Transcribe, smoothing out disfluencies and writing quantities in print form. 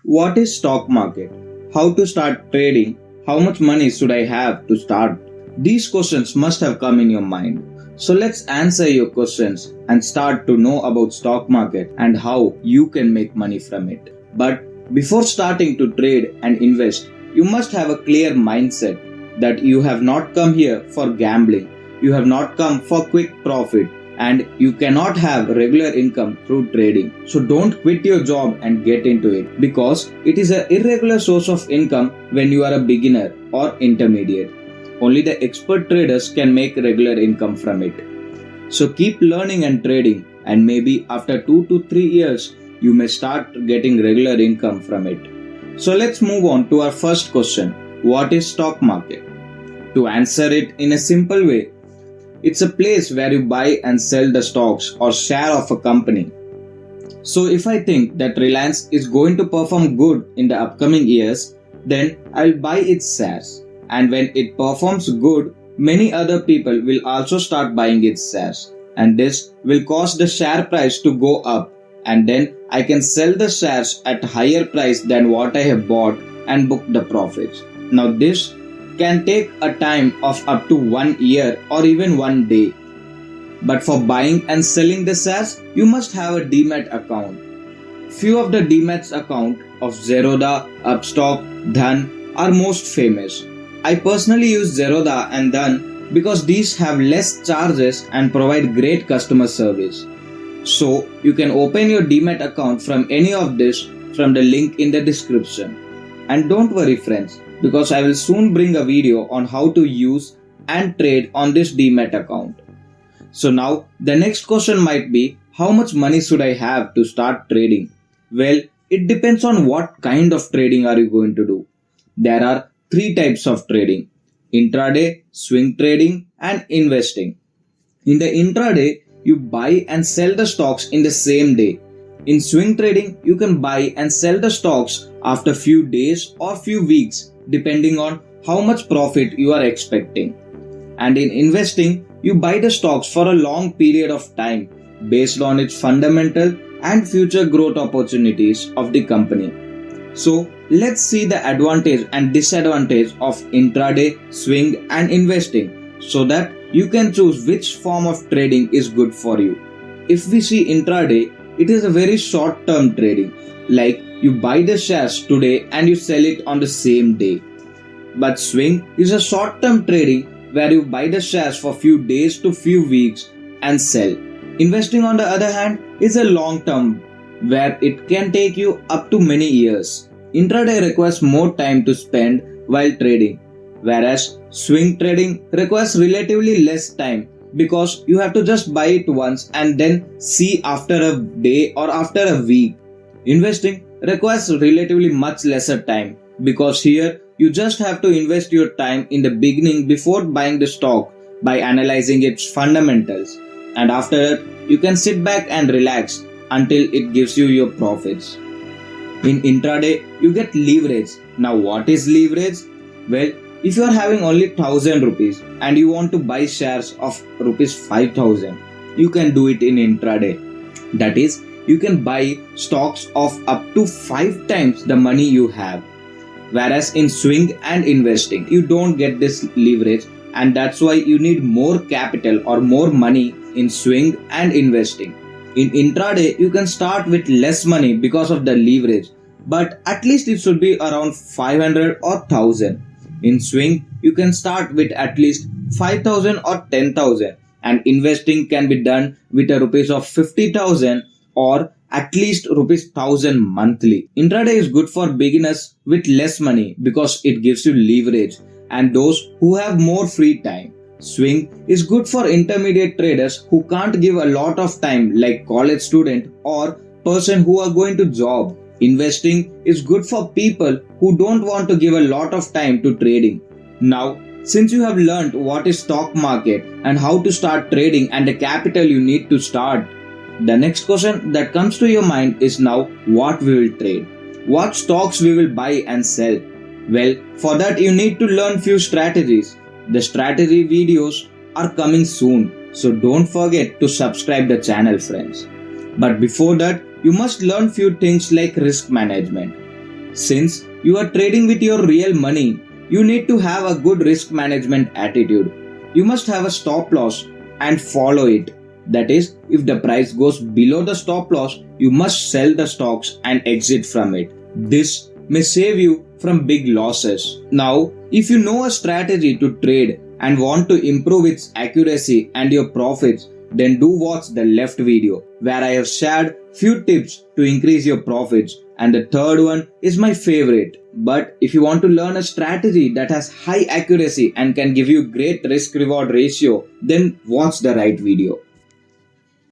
What is stock market? How to start trading? How much money should I have to start? These questions must have come in your mind. So let's answer your questions and start to know about stock market and how you can make money from it. But before starting to trade and invest, you must have a clear mindset that you have not come here for gambling. You have not come for quick profit, and you cannot have regular income through trading. So don't quit your job and get into it, because it is an irregular source of income when you are a beginner or intermediate. Only the expert traders can make regular income from it. So keep learning and trading, and maybe after 2 to 3 years you may start getting regular income from it. So let's move on to our first question. What is stock market? To answer it in a simple way, it's a place where you buy and sell the stocks or share of a company. So if I think that Reliance is going to perform good in the upcoming years, then I'll buy its shares. And when it performs good, many other people will also start buying its shares. And this will cause the share price to go up. And then I can sell the shares at a higher price than what I have bought and book the profits. Now this can take a time of up to 1 year or even 1 day. But for buying and selling the shares, you must have a demat account. Few of the demats account of Zerodha, Upstock, Dhan are most famous. I personally use Zerodha and Dhan because these have less charges and provide great customer service. So you can open your demat account from any of this from the link in the description. And don't worry friends, because I will soon bring a video on how to use and trade on this demat account. So now the next question might be, how much money should I have to start trading? Well, it depends on what kind of trading are you going to do. There are 3 types of trading: intraday, swing trading and investing. In the intraday, you buy and sell the stocks in the same day. In swing trading, you can buy and sell the stocks after few days or few weeks, depending on how much profit you are expecting. And in investing, you buy the stocks for a long period of time based on its fundamental and future growth opportunities of the company. So let's see the advantage and disadvantage of intraday, swing and investing, so that you can choose which form of trading is good for you. If we see intraday, it is a very short term trading, like you buy the shares today and you sell it on the same day. But swing is a short term trading where you buy the shares for few days to few weeks and sell. Investing on the other hand is a long term, where it can take you up to many years. Intraday requires more time to spend while trading, whereas swing trading requires relatively less time, because you have to just buy it once and then see after a day or after a week. Investing requires relatively much lesser time, because here you just have to invest your time in the beginning before buying the stock by analyzing its fundamentals, and after that you can sit back and relax until it gives you your profits. In intraday, you get leverage. Now what is leverage? Well, if you are having only 1000 rupees and you want to buy shares of rupees 5000, you can do it in intraday. That is, you can buy stocks of up to 5 times the money you have. Whereas in swing and investing, you don't get this leverage, and that's why you need more capital or more money in swing and investing. In intraday, you can start with less money because of the leverage, but at least it should be around 500 or 1000. In swing, you can start with at least 5000 or 10,000, and investing can be done with a rupees of 50,000 or at least rupees 1000 monthly. Intraday is good for beginners with less money because it gives you leverage and those who have more free time. Swing is good for intermediate traders who can't give a lot of time, like college student or person who are going to job. Investing is good for people who don't want to give a lot of time to trading. Now, since you have learned what is stock market and how to start trading and the capital you need to start, the next question that comes to your mind is now what we will trade. What stocks we will buy and sell. Well, for that you need to learn few strategies. The strategy videos are coming soon, so don't forget to subscribe the channel friends. But before that, you must learn few things like risk management. Since you are trading with your real money, you need to have a good risk management attitude. You must have a stop loss and follow it. That is, if the price goes below the stop loss, you must sell the stocks and exit from it. This may save you from big losses. Now, if you know a strategy to trade and want to improve its accuracy and your profits, then do watch the left video where I have shared few tips to increase your profits, and the third one is my favorite. But if you want to learn a strategy that has high accuracy and can give you great risk reward ratio, then watch the right video.